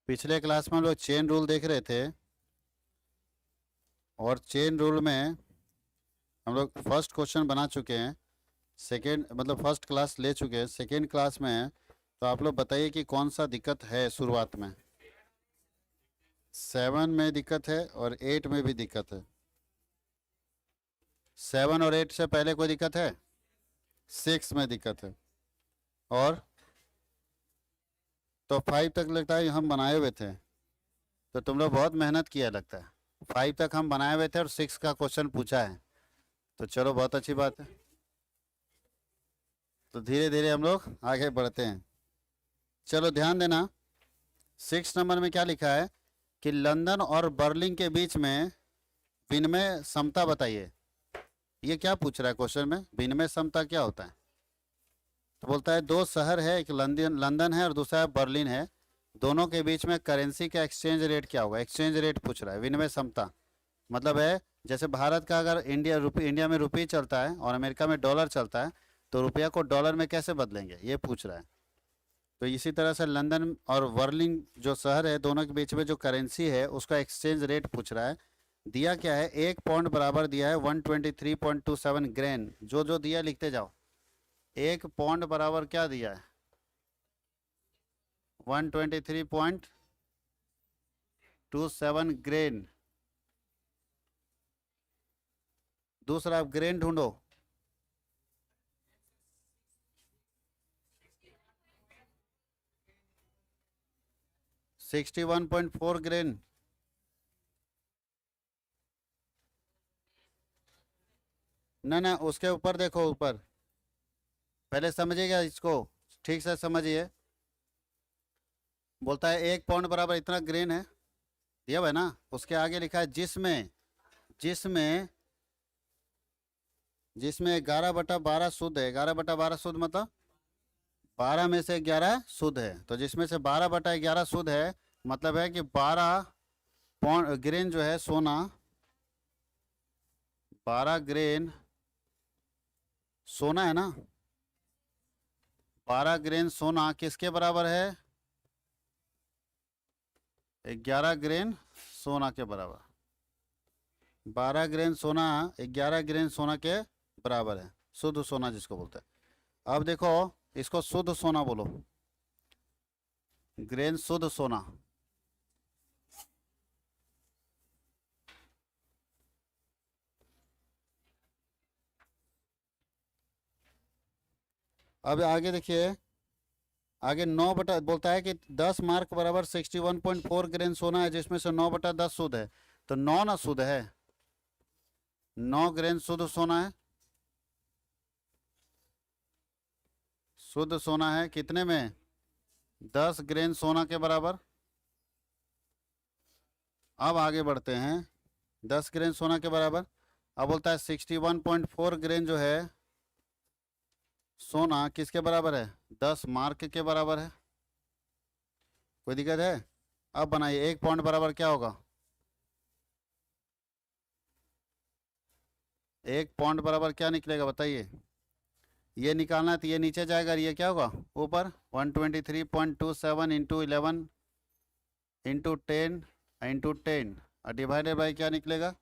पिछले क्लास में हम लोग चेन रूल देख रहे थे और चेन रूल में हम लोग फर्स्ट क्वेश्चन बना चुके हैं। सेकेंड मतलब फर्स्ट क्लास ले चुके हैं, सेकेंड क्लास में है। तो आप लोग बताइए कि कौन सा दिक्कत है शुरुआत में। 7 में दिक्कत है और 8 में भी दिक्कत है। 7 और 8 से पहले कोई दिक्कत है? 6 में दिक्कत है। और तो 5 तक लगता है हम बनाए हुए थे, तो तुम लोग बहुत मेहनत किया लगता है। 5 तक हम बनाए हुए थे और 6 का क्वेश्चन पूछा है, तो चलो बहुत अच्छी बात है। तो धीरे धीरे हम लोग आगे बढ़ते हैं। चलो ध्यान देना, 6 नंबर में क्या लिखा है कि लंदन और बर्लिन के बीच में विनिमय समता बताइए। ये क्या पूछ रहा है क्वेश्चन में, विनिमय समता क्या होता है? तो बोलता है दो शहर है, एक लंदन है और दूसरा बर्लिन है, दोनों के बीच में करेंसी का एक्सचेंज रेट क्या होगा। एक्सचेंज रेट पूछ रहा है, विनिमय समता मतलब है जैसे भारत का अगर इंडिया में रुपये चलता है और अमेरिका में डॉलर चलता है, तो रुपया को डॉलर में कैसे बदलेंगे, ये पूछ रहा है। तो इसी तरह से लंदन और बर्लिन जो शहर है, दोनों के बीच में जो करेंसी है उसका एक्सचेंज रेट पूछ रहा है। दिया क्या है, 1 पाउंड बराबर दिया है 123.27 ग्रेन। जो जो दिया लिखते जाओ। 1 पाउंड बराबर क्या दिया है? 123.27 ग्रेन। दूसरा आप ग्रेन ढूंढो। 61.4 ग्रेन। ना ना, उसके ऊपर देखो, ऊपर पहले समझिएगा इसको, ठीक से समझिए। बोलता है 1 पाउंड बराबर इतना ग्रेन है, दिया हुआ है ना। उसके आगे लिखा है जिसमें जिसमें जिसमें 11/12 शुद्ध है। 11/12 शुद्ध मतलब 12 में से 11 शुद्ध है। तो जिसमें से 12/11 शुद्ध है, मतलब है कि 12 ग्रेन जो है सोना, 12 ग्रेन सोना है ना। 12 ग्रेन सोना किसके बराबर है? 11 ग्रेन सोना के बराबर। 12 ग्रेन सोना 11 ग्रेन सोना के बराबर है, शुद्ध सोना जिसको बोलते हैं। अब देखो, इसको शुद्ध सोना बोलो, ग्रेन शुद्ध सोना। अब आगे देखिए, आगे 9 बोलता है कि 10 मार्क बराबर 61.4 ग्रेन सोना है, जिसमें से 9/10 शुद्ध है। तो 9 ना शुद्ध है, 9 ग्रेन शुद्ध सोना है। शुद्ध सोना है कितने में? 10 ग्रेन सोना के बराबर। अब आगे बढ़ते हैं, 10 ग्रेन सोना के बराबर। अब बोलता है 61.4 ग्रेन जो है सोना किसके बराबर है? 10 मार्क के बराबर है। कोई दिक्कत है? अब बनाइए, 1 पाउंड बराबर क्या होगा? 1 पाउंड बराबर क्या निकलेगा बताइए। ये निकालना है तो ये नीचे जाएगा और ये क्या होगा ऊपर। 123.27 इंटू 11 इंटू 10 इंटू 10 और डिवाइडेड बाई क्या निकलेगा?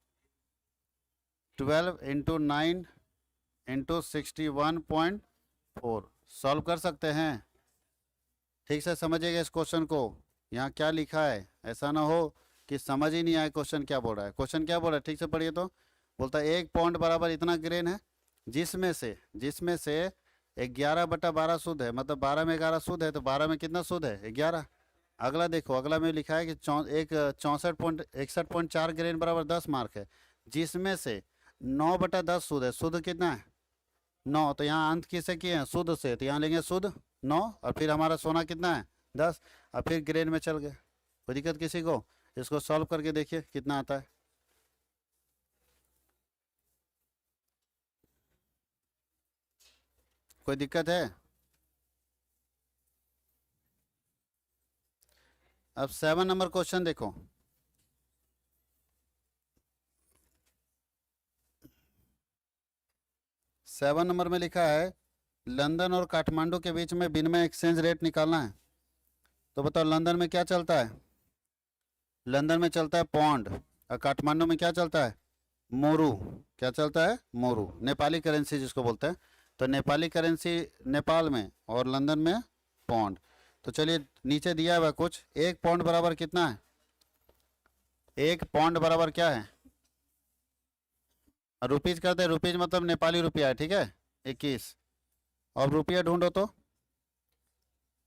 12 इंटू 9 इंटू 61.4। सॉल्व कर सकते हैं? ठीक से समझिएगा इस क्वेश्चन को, यहाँ क्या लिखा है। ऐसा ना हो कि समझ ही नहीं आए क्वेश्चन क्या बोल रहा है। क्वेश्चन क्या बोल रहा है ठीक से पढ़िए। तो बोलता है 1 पाउंड बराबर इतना ग्रेन है, जिसमें से 11/12 शुद्ध है, मतलब 12 में 11 शुद्ध है, तो 12 में कितना शुद्ध है? 11। अगला देखो, अगला में लिखा है कि 64.4 ग्रेन बराबर 10 मार्क है, जिसमें से 9/10 शुद्ध है। शुद्ध कितना है? 9। तो यहाँ अंत किससे किए हैं? शुद्ध से, तो यहाँ लेंगे शुद्ध 9 और फिर हमारा सोना कितना है? 10 और फिर ग्रेन में चल गए। कोई दिक्कत किसी को? इसको सॉल्व करके देखिए कितना आता है। कोई दिक्कत है? अब 7 नंबर क्वेश्चन देखो। सेवन नंबर में लिखा है लंदन और काठमांडू के बीच में विनिमय एक्सचेंज रेट निकालना है। तो बताओ लंदन में क्या चलता है? लंदन में चलता है पौंड और काठमांडू में क्या चलता है, मोरू। क्या चलता है, मोरू, नेपाली करेंसी जिसको बोलते हैं। तो नेपाली करेंसी नेपाल में और लंदन में पौंड। तो चलिए नीचे दिया हुआ कुछ, एक पौंड बराबर कितना है, एक पौंड बराबर क्या है, रुपीज करते हैं, रुपीज मतलब नेपाली रुपया है, ठीक है, 21। अब रुपया ढूंढो तो,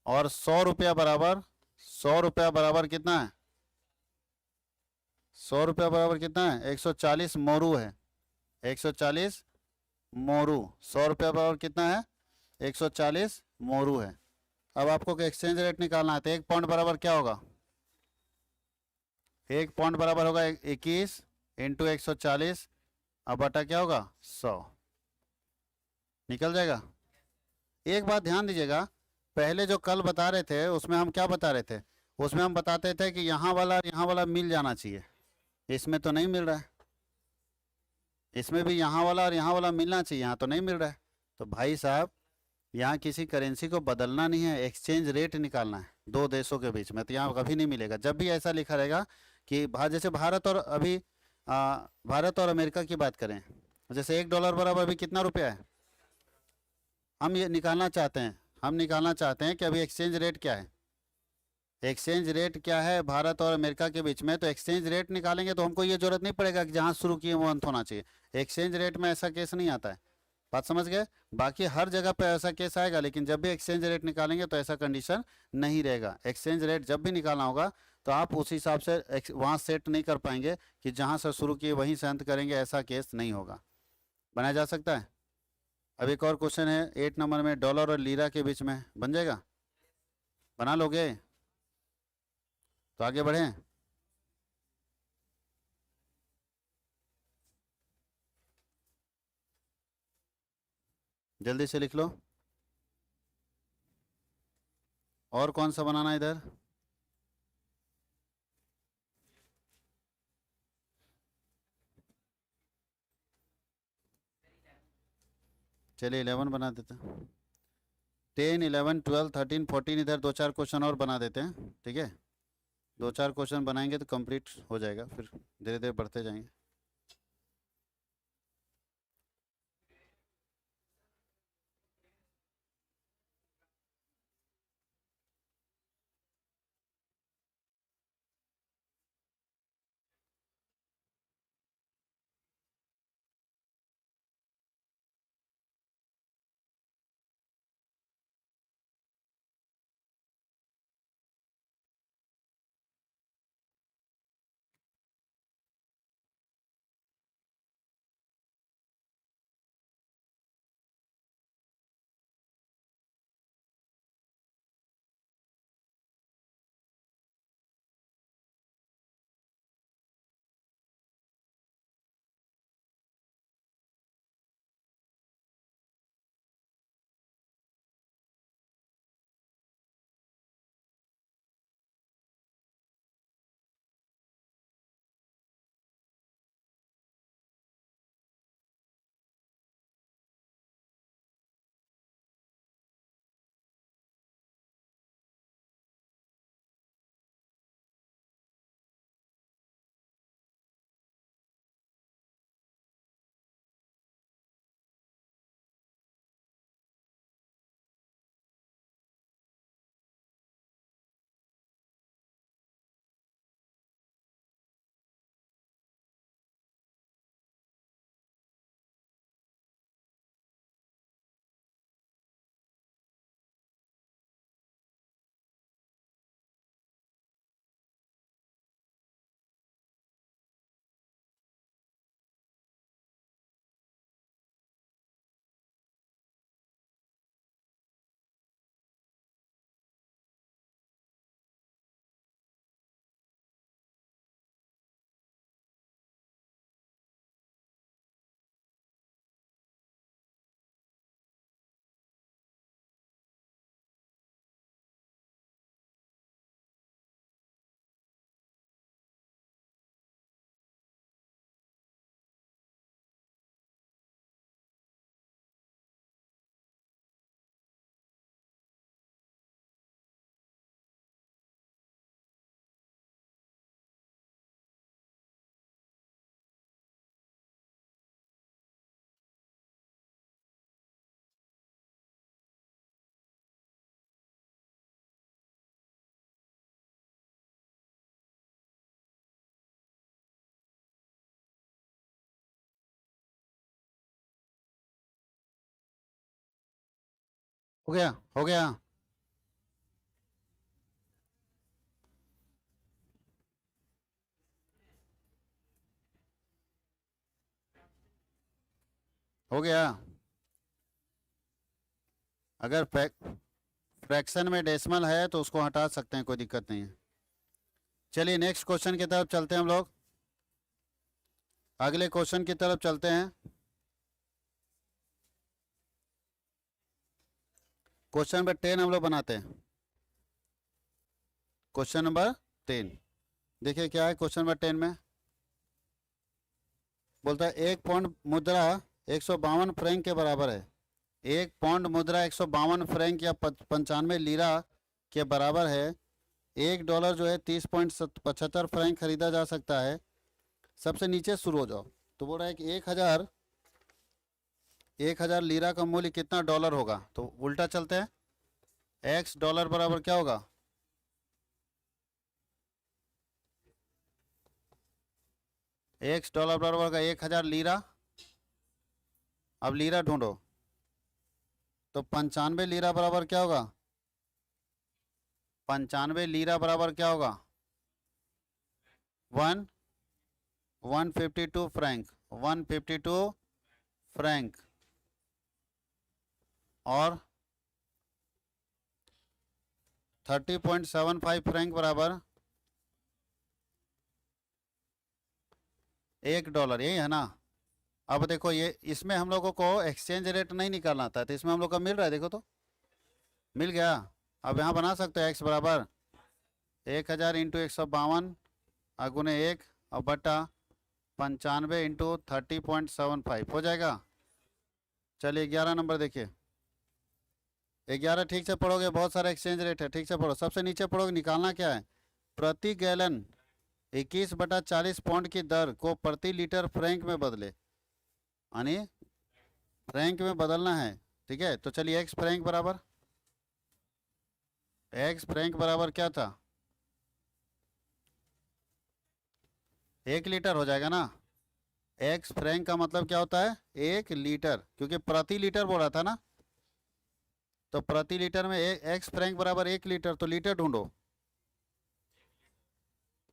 और 100 रुपया बराबर, 100 रुपया बराबर कितना है, 100 रुपया बराबर कितना है, 140 मोरू है, 140 मोरू। 100 रुपया बराबर कितना है, 140 मोरू है। अब आपको एक्सचेंज रेट निकालना है, तो एक पौंड बराबर क्या होगा, एक पौंड बराबर होगा 21 इंटू 140, अब बटा क्या होगा 100, निकल जाएगा। एक बात ध्यान दीजिएगा, पहले जो कल बता रहे थे उसमें हम क्या बता रहे थे, उसमें हम बताते थे कि यहाँ वाला और यहाँ वाला मिल जाना चाहिए, इसमें तो नहीं मिल रहा है, इसमें भी यहाँ वाला और यहाँ वाला मिलना चाहिए, यहाँ तो नहीं मिल रहा है। तो भाई साहब, यहाँ किसी करेंसी को बदलना नहीं है, एक्सचेंज रेट निकालना है दो देशों के बीच में, तो यहाँ कभी नहीं मिलेगा। जब भी ऐसा लिखा रहेगा कि जैसे भारत और अभी भारत और अमेरिका की बात करें, जैसे $1 बराबर अभी कितना रुपया है, हम ये निकालना चाहते हैं, हम निकालना चाहते हैं कि अभी एक्सचेंज रेट क्या है, एक्सचेंज रेट क्या है भारत और अमेरिका के बीच में। तो एक्सचेंज रेट निकालेंगे तो हमको ये जरूरत नहीं पड़ेगा कि जहाँ शुरू किए वो अंत होना चाहिए, एक्सचेंज रेट में ऐसा केस नहीं आता है, बात समझ गए। बाकी हर जगह पे ऐसा केस आएगा, लेकिन जब भी एक्सचेंज रेट निकालेंगे तो ऐसा कंडीशन नहीं रहेगा। एक्सचेंज रेट जब भी निकालना होगा तो आप उस हिसाब से वहाँ सेट नहीं कर पाएंगे कि जहाँ से शुरू किए वहीं से अंत करेंगे, ऐसा केस नहीं होगा, बनाया जा सकता है। अब एक और क्वेश्चन है 8 नंबर में, डॉलर और लीरा के बीच में बन जाएगा, बना लोगे, तो आगे बढ़ें। जल्दी से लिख लो, और कौन सा बनाना है इधर, चलिए 11 बना देते हैं, 10 11 12 13 14, इधर दो चार क्वेश्चन और बना देते हैं, ठीक है, दो चार क्वेश्चन बनाएंगे तो कंप्लीट हो जाएगा, फिर धीरे धीरे बढ़ते जाएंगे। हो गया, हो गया। हो गया। अगर फ्रैक्शन में डेसिमल है तो उसको हटा सकते हैं, कोई दिक्कत नहीं है। चलिए नेक्स्ट क्वेश्चन की तरफ चलते हैं हम लोग। अगले क्वेश्चन की तरफ चलते हैं। क्वेश्चन नंबर 10 हम लोग बनाते हैं। क्वेश्चन नंबर 10, देखिए क्या है क्वेश्चन नंबर 10 में। बोलता है 1 पाउंड मुद्रा 152 फ्रैंक के बराबर है। 1 पाउंड मुद्रा 152 फ्रैंक या 95 लीरा के बराबर है। $1 जो है 30.75 फ्रैंक खरीदा जा सकता है। सबसे नीचे शुरू हो जाओ। तो बोल रहा है कि 1000 लीरा का मूल्य कितना डॉलर होगा। तो उल्टा चलते हैं। एक्स डॉलर बराबर क्या होगा, एक्स डॉलर बराबर होगा 1000 लीरा। अब लीरा ढूंढो। तो 95 लीरा बराबर क्या होगा, 95 लीरा बराबर क्या होगा, 152 फ्रैंक, 152 फ्रैंक। और 30.75 फ्रैंक बराबर $1, यही है ना। अब देखो ये इसमें हम लोगों को एक्सचेंज रेट नहीं निकालना था, तो इसमें हम लोग का मिल रहा है, देखो तो मिल गया। अब यहाँ बना सकते हैं एक्स बराबर 1000 इंटू 152 अगुने 1 और बटा 95 इंटू 30.75 हो जाएगा। चलिए 11 नंबर देखिए। 11 ठीक से पढ़ोगे, बहुत सारा एक्सचेंज रेट है, ठीक से पढ़ो। सबसे नीचे पढ़ोगे, निकालना क्या है, प्रति गैलन 21/40 पाउंड की दर को प्रति लीटर फ्रैंक में बदले, यानी फ्रैंक में बदलना है। ठीक है, तो चलिए एक्स फ्रैंक बराबर क्या था, 1 लीटर हो जाएगा ना। एक्स फ्रैंक का मतलब क्या होता है, 1 लीटर, क्योंकि प्रति लीटर बोल रहा था ना। तो प्रति लीटर में एक्स फ्रैंक बराबर 1 लीटर, तो लीटर ढूंढो।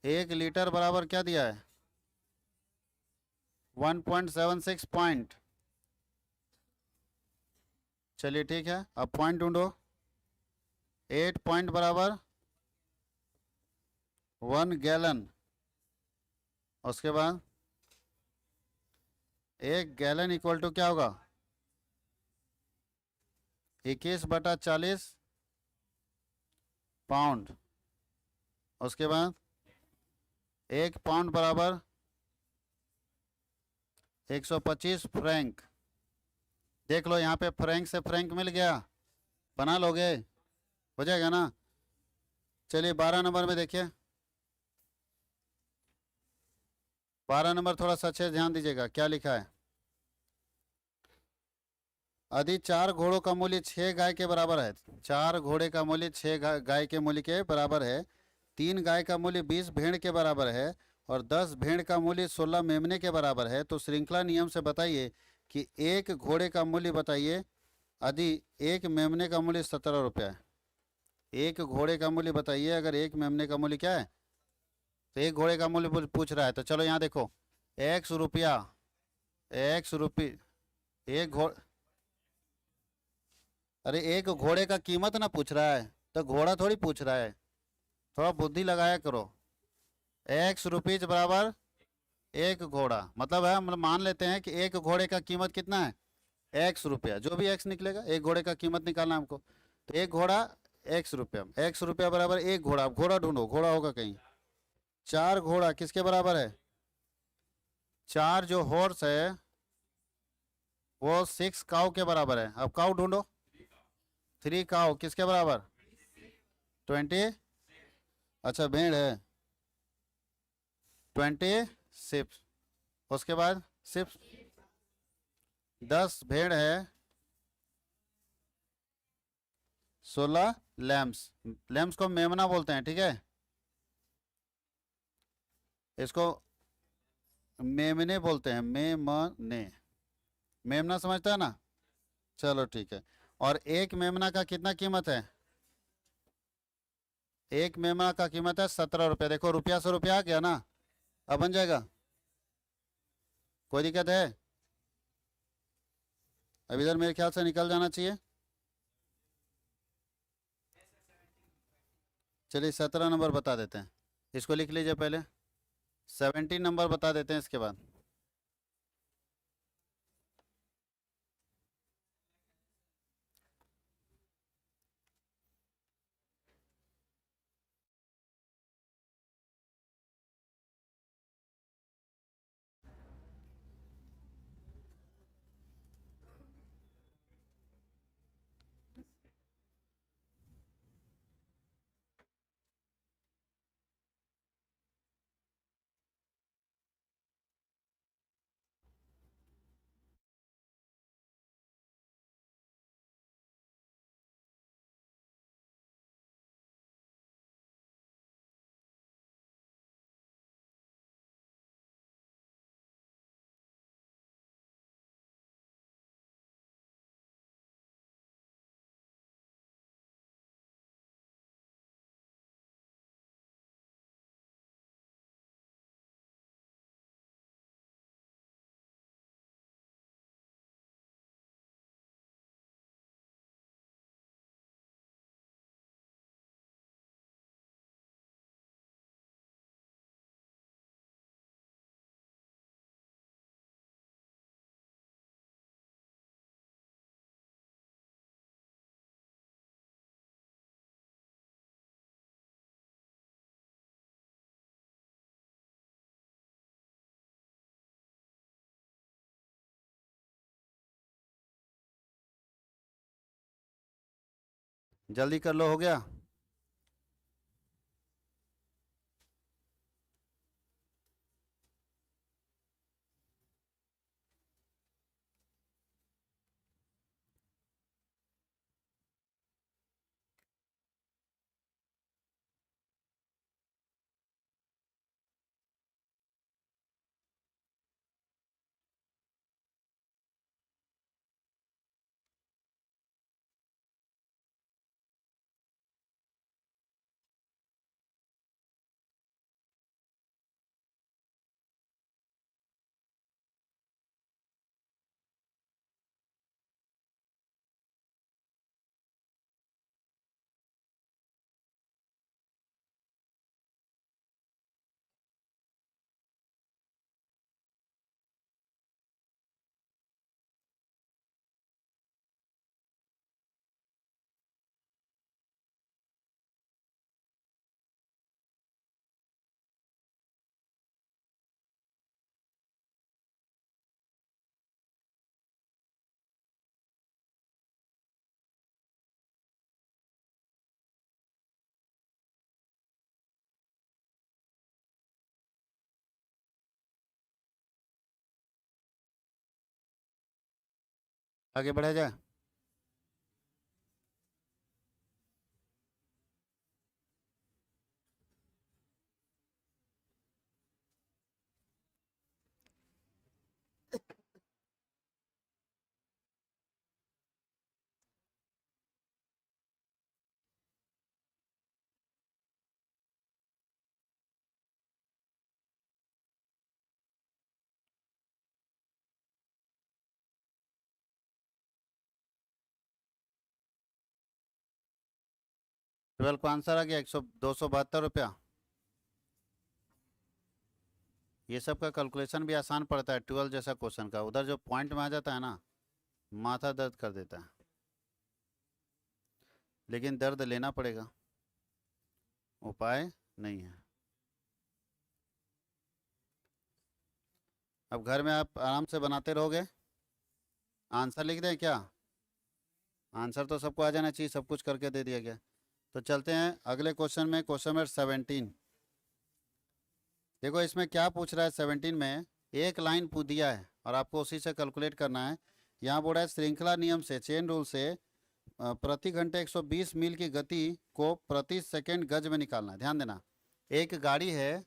1 लीटर बराबर क्या दिया है, 1.76 पॉइंट। चलिए ठीक है, अब पॉइंट ढूंढो। 8 पॉइंट बराबर 1 गैलन। उसके बाद 1 गैलन इक्वल टू क्या होगा, 21/40 पाउंड। उसके बाद 1 पाउंड बराबर 125 फ्रैंक। देख लो यहाँ पे फ्रैंक से फ्रैंक मिल गया, बना लोगे, हो जाएगा ना। चलिए 12 नंबर में देखिए। 12 नंबर थोड़ा सा अच्छे से ध्यान दीजिएगा, क्या लिखा है। यदि 4 घोड़ों का मूल्य 6 गाय के बराबर है, 4 घोड़े का मूल्य 6 गाय के मूल्य के बराबर है, 3 गाय का मूल्य 20 भेड़ के बराबर है और 10 भेड़ का मूल्य 16 मेमने के बराबर है, तो श्रृंखला नियम से बताइए कि एक घोड़े का मूल्य बताइए यदि एक मेमने का मूल्य 17 रुपया है। एक घोड़े का मूल्य बताइए अगर एक मेमने का मूल्य क्या है, तो एक घोड़े का मूल्य पूछ रहा है। तो चलो यहाँ देखो, एक्स रुपया, एक्स रुपये, एक घोड़े, अरे एक घोड़े का कीमत ना पूछ रहा है, तो घोड़ा थोड़ी पूछ रहा है, थोड़ा बुद्धि लगाया करो। एक्स रुपीज बराबर एक घोड़ा, मतलब है हम मान लेते हैं कि एक घोड़े का कीमत कितना है, एक्स रुपया, जो भी एक्स निकलेगा, एक घोड़े का कीमत निकालना हमको। तो एक घोड़ा एक्स रुपया, एक्स रुपया बराबर एक घोड़ा। अब घोड़ा ढूंढो, घोड़ा होगा कहीं। 4 घोड़ा किसके बराबर है, 4 जो हॉर्स है वो 6 काऊ के बराबर है। अब काऊ ढूंढो, 3 काऊ किसके बराबर, 20, अच्छा भेड़ है 26। उसके बाद सिर्फ 10 भेड़ है, 16 लैम्स। लैम्स को मेमना बोलते हैं, ठीक है, इसको मेमने बोलते हैं, मेमने, मेमना समझता है ना। चलो ठीक है। और एक मेमना का कितना कीमत है? एक मेमना का कीमत है 17 रुपये। देखो रुपया से रुपया आ गया ना, अब बन जाएगा। कोई दिक्कत है? अब इधर मेरे ख्याल से निकल जाना चाहिए। चलिए 17 नंबर बता देते हैं, इसको लिख लीजिए पहले। 17 नंबर बता देते हैं इसके बाद। जल्दी कर लो, हो गया? आगे बढ़ा जाए। ट्वेल्व का आंसर आ गया 272 रुपया। ये सब का कैलकुलेशन भी आसान पड़ता है, 12 जैसा क्वेश्चन का। उधर जो पॉइंट में आ जाता है ना, माथा दर्द कर देता है। लेकिन दर्द लेना पड़ेगा, उपाय नहीं है। अब घर में आप आराम से बनाते रहोगे। आंसर लिख दें क्या? आंसर तो सबको आ जाना चाहिए, सब कुछ करके दे दिया गया। तो चलते हैं अगले क्वेश्चन में, क्वेश्चन नंबर 17। देखो इसमें क्या पूछ रहा है 17 में। एक लाइन पूछ दिया है और आपको उसी से कैलकुलेट करना है। यहाँ बोल रहा है श्रृंखला नियम से, चेन रूल से प्रति घंटे 120 मील की गति को प्रति सेकंड गज में निकालना है। ध्यान देना, एक गाड़ी है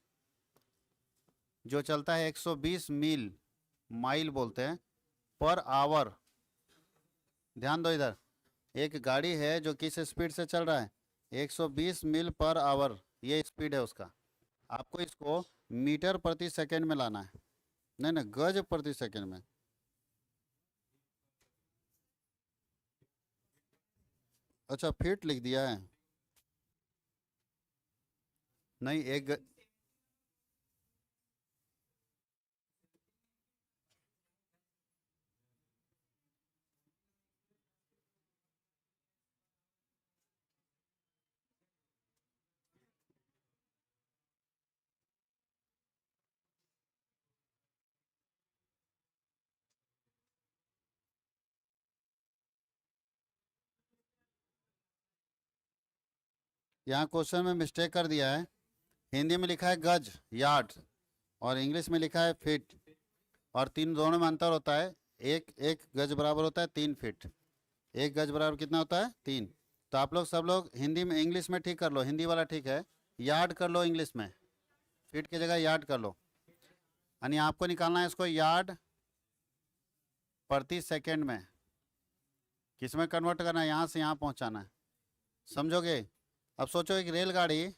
जो चलता है 120 मील, माइल बोलते हैं, पर आवर। ध्यान दो इधर, एक गाड़ी है जो किस स्पीड से चल रहा है, 120 मील पर आवर, ये स्पीड है उसका। आपको इसको मीटर प्रति सेकंड में लाना है, नहीं ना, गज प्रति सेकंड में। अच्छा, फीट लिख दिया है। नहीं, यहाँ क्वेश्चन में मिस्टेक कर दिया है। हिंदी में लिखा है गज, यार्ड, और इंग्लिश में लिखा है फीट, और तीन दोनों में अंतर होता है। एक एक गज बराबर होता है 3 फीट। एक गज बराबर कितना होता है, 3। तो आप लोग सब लोग हिंदी में, इंग्लिश में ठीक कर लो, हिंदी वाला ठीक है, यार्ड कर लो इंग्लिश में, फीट की जगह यार्ड कर लो। यानी आपको निकालना है इसको यार्ड प्रति सेकंड में, किस में कन्वर्ट करना है, यहाँ से यहाँ पहुँचाना है, समझोगे। अब सोचो एक रेलगाड़ी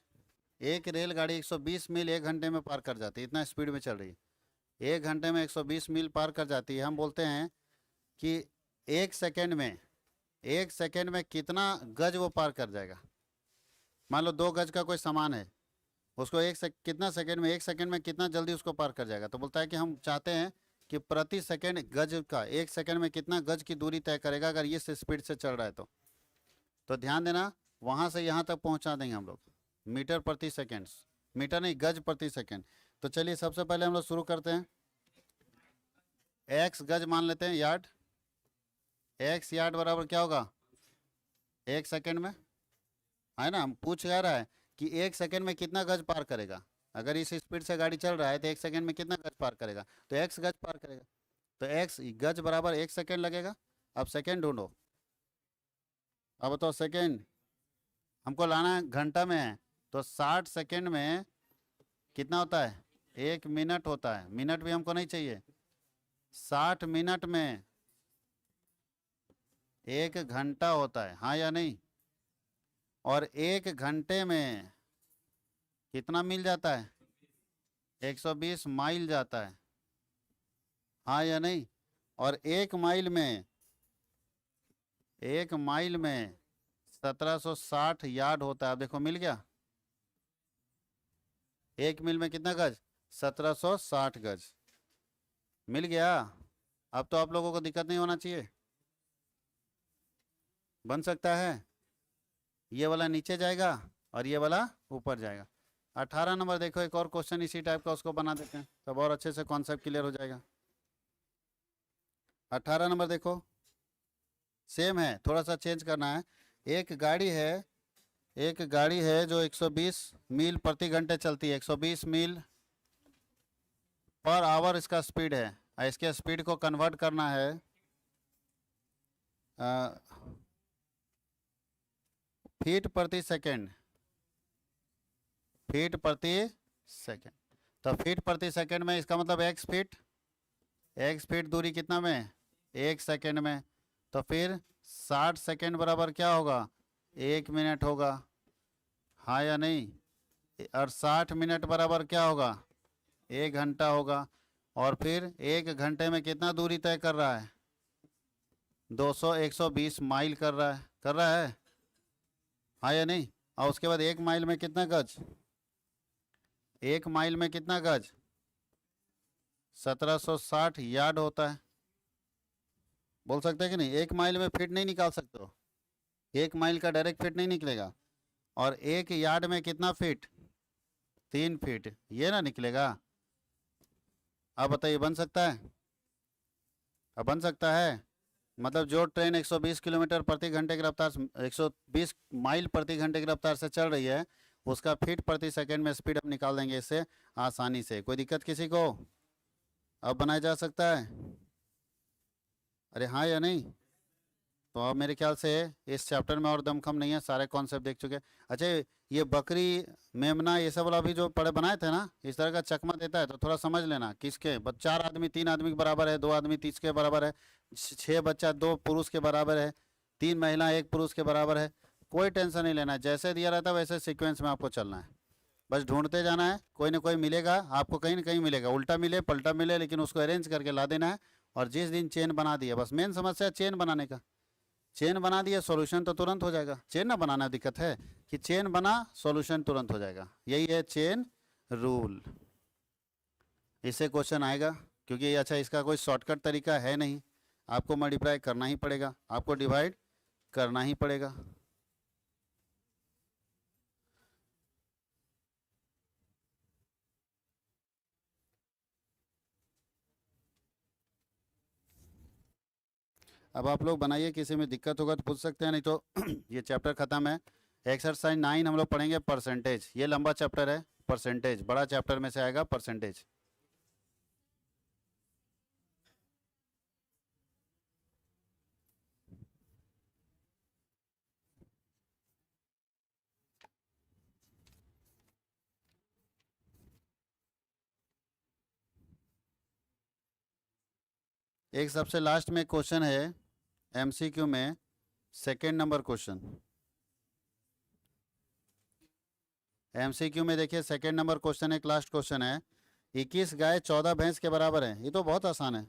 120 मील 1 घंटे में पार कर जाती है, इतना स्पीड में चल रही है, 1 घंटे में 120 मील पार कर जाती है। हम बोलते हैं कि 1 सेकंड में कितना गज वो पार कर जाएगा। मान लो 2 गज का कोई सामान है, उसको कितना सेकंड में, 1 सेकंड में कितना जल्दी उसको पार कर जाएगा। तो बोलता है कि हम चाहते हैं कि प्रति सेकंड गज का, 1 सेकंड में कितना गज की दूरी तय करेगा अगर ये स्पीड से चल रहा है तो ध्यान देना, वहाँ से यहाँ तक पहुँचा देंगे हम लोग मीटर प्रति सेकंड, मीटर नहीं, गज प्रति सेकंड। तो चलिए सबसे पहले हम लोग शुरू करते हैं। एक्स गज मान लेते हैं, यार्ड, एक्स यार्ड बराबर क्या होगा, 1 सेकंड में, है ना। हम पूछ रहा है कि 1 सेकंड में कितना गज पार करेगा, अगर इस स्पीड से गाड़ी चल रहा है तो 1 सेकंड में कितना गज पार करेगा, तो एक्स गज पार करेगा। तो एक्स गज बराबर 1 सेकंड लगेगा। अब सेकंड ढूंढो, अब बताओ सेकंड हमको लाना है, घंटा में है, तो 60 सेकंड में कितना होता है, 1 मिनट होता है। मिनट भी हमको नहीं चाहिए, 60 मिनट में 1 घंटा होता है, हाँ या नहीं। और 1 घंटे में कितना मील जाता है, 120 माइल जाता है, हाँ या नहीं। और 1 माइल में 1760 यार्ड होता है। अब देखो मिल गया, 1 मील में कितना गज, 1760 गज मिल गया। अब तो आप लोगों को दिक्कत नहीं होना चाहिए, बन सकता है। ये वाला नीचे जाएगा और ये वाला ऊपर जाएगा। 18 नंबर देखो, एक और क्वेश्चन इसी टाइप का उसको बना देते हैं, तब और अच्छे से कॉन्सेप्ट क्लियर हो जाएगा। 18 नंबर देखो, सेम है, थोड़ा सा चेंज करना है। एक गाड़ी है जो 120 मील प्रति घंटे चलती है, 120 मील पर आवर इसका स्पीड है। इसके स्पीड को कन्वर्ट करना है फीट प्रति सेकंड, फीट प्रति सेकंड। तो फीट प्रति सेकंड में इसका मतलब एक्स फीट दूरी कितना में, 1 सेकंड में। तो फिर 60 सेकंड बराबर क्या होगा, 1 मिनट होगा, हाँ या नहीं। और 60 मिनट बराबर क्या होगा, 1 घंटा होगा। और फिर 1 घंटे में कितना दूरी तय कर रहा है, 120 माइल कर रहा है, हाँ या नहीं। और उसके बाद 1 माइल में कितना गज, 1 माइल में कितना गज, 1760 यार्ड होता है। बोल सकते हैं कि नहीं, 1 माइल में फीट नहीं निकाल सकते हो, 1 माइल का डायरेक्ट फीट नहीं निकलेगा। और 1 यार्ड में कितना फीट, 3 फीट, ये ना निकलेगा। अब बताइए बन सकता है, अब बन सकता है। मतलब जो ट्रेन 120 किलोमीटर प्रति घंटे की रफ्तार, 120 माइल प्रति घंटे की रफ्तार से चल रही है, उसका फीट प्रति सेकंड में स्पीड हम निकाल देंगे इससे आसानी से। कोई दिक्कत किसी को, अब बनाया जा सकता है, अरे हाँ या नहीं। तो अब मेरे ख्याल से इस चैप्टर में और दमखम नहीं है, सारे कॉन्सेप्ट देख चुके हैं। अच्छा, ये बकरी मेमना ये सब वाला भी जो पढ़े बनाए थे ना, इस तरह का चकमा देता है तो थोड़ा समझ लेना, किसके 4 आदमी 3 आदमी के बराबर है, 2 आदमी 30 के बराबर है, 6 बच्चा 2 पुरुष के बराबर है। 3 महिला 1 पुरुष के बराबर है। कोई टेंशन नहीं लेना है, जैसे दिया रहता है वैसे सीक्वेंस में आपको चलना है, बस ढूंढते जाना है, कोई ना कोई मिलेगा आपको, कहीं ना कहीं मिलेगा, उल्टा मिले पलटा मिले, लेकिन उसको अरेंज करके ला देना है। और जिस दिन चेन बना दिया, बस मेन समस्या चेन बनाने का, चेन बना दिया सॉल्यूशन तो तुरंत हो जाएगा। चेन ना बनाना दिक्कत है, कि चेन बना सॉल्यूशन तुरंत हो जाएगा, यही है चेन रूल। इससे क्वेश्चन आएगा, क्योंकि अच्छा इसका कोई शॉर्टकट तरीका है नहीं, आपको मल्टीप्लाई करना ही पड़ेगा, आपको डिवाइड करना ही पड़ेगा। अब आप लोग बनाइए, किसी में दिक्कत होगा तो पूछ सकते हैं, नहीं तो ये चैप्टर खत्म है। एक्सरसाइज 9 हम लोग पढ़ेंगे परसेंटेज, ये लंबा चैप्टर है, परसेंटेज बड़ा चैप्टर में से आएगा परसेंटेज। एक सबसे लास्ट में क्वेश्चन है एमसीक्यू में, सेकेंड नंबर क्वेश्चन एमसीक्यू में। देखिए सेकेंड नंबर क्वेश्चन, एक लास्ट क्वेश्चन है, 21 गाय 14 भैंस के बराबर है। ये तो बहुत आसान है।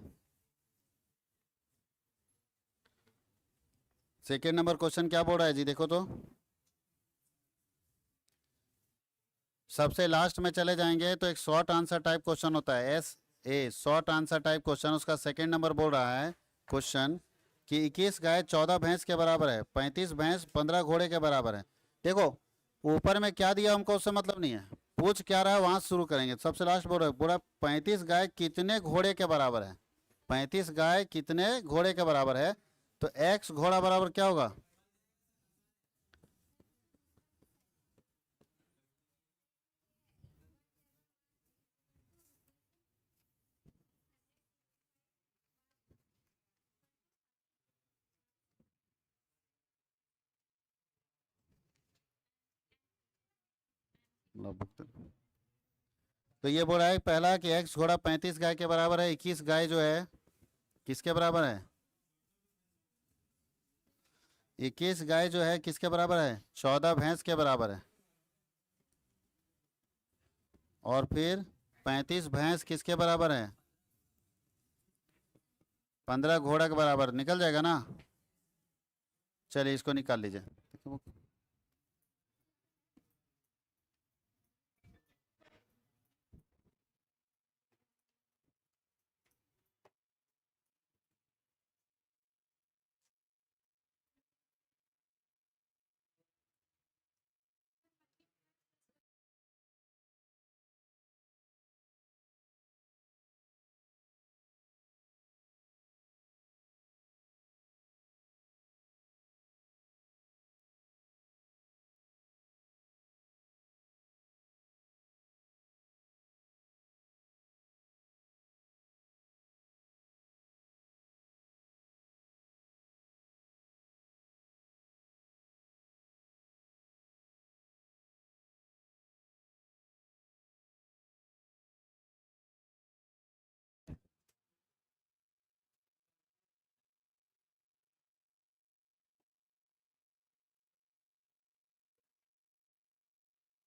सेकेंड नंबर क्वेश्चन क्या बोल रहा है जी, देखो तो, सबसे लास्ट में चले जाएंगे तो एक शॉर्ट आंसर टाइप क्वेश्चन होता है, S A short answer type question. उसका सेकेंड नंबर बोल रहा है क्वेश्चन कि 21 गाय 14 भैंस के बराबर है, 35 भैंस 15 घोड़े के बराबर है। देखो ऊपर में क्या दिया हमको उससे मतलब नहीं है, पूछ क्या रहा है वहां से शुरू करेंगे। सबसे लास्ट बोल रहा है पूरा 35 गाय कितने घोड़े के बराबर है, 35 गाय कितने घोड़े के बराबर है, तो एक्स घोड़ा बराबर क्या होगा, तो ये बोल रहा है पहला कि एक्स घोड़ा 35 गाय के बराबर है, 21 गाय जो है किसके बराबर है, 21 गाय जो है किसके बराबर है, 14 भैंस के बराबर है। और फिर 35 भैंस किसके बराबर है, 15 घोड़ा के बराबर, निकल जाएगा ना। चलिए इसको निकाल लीजिए।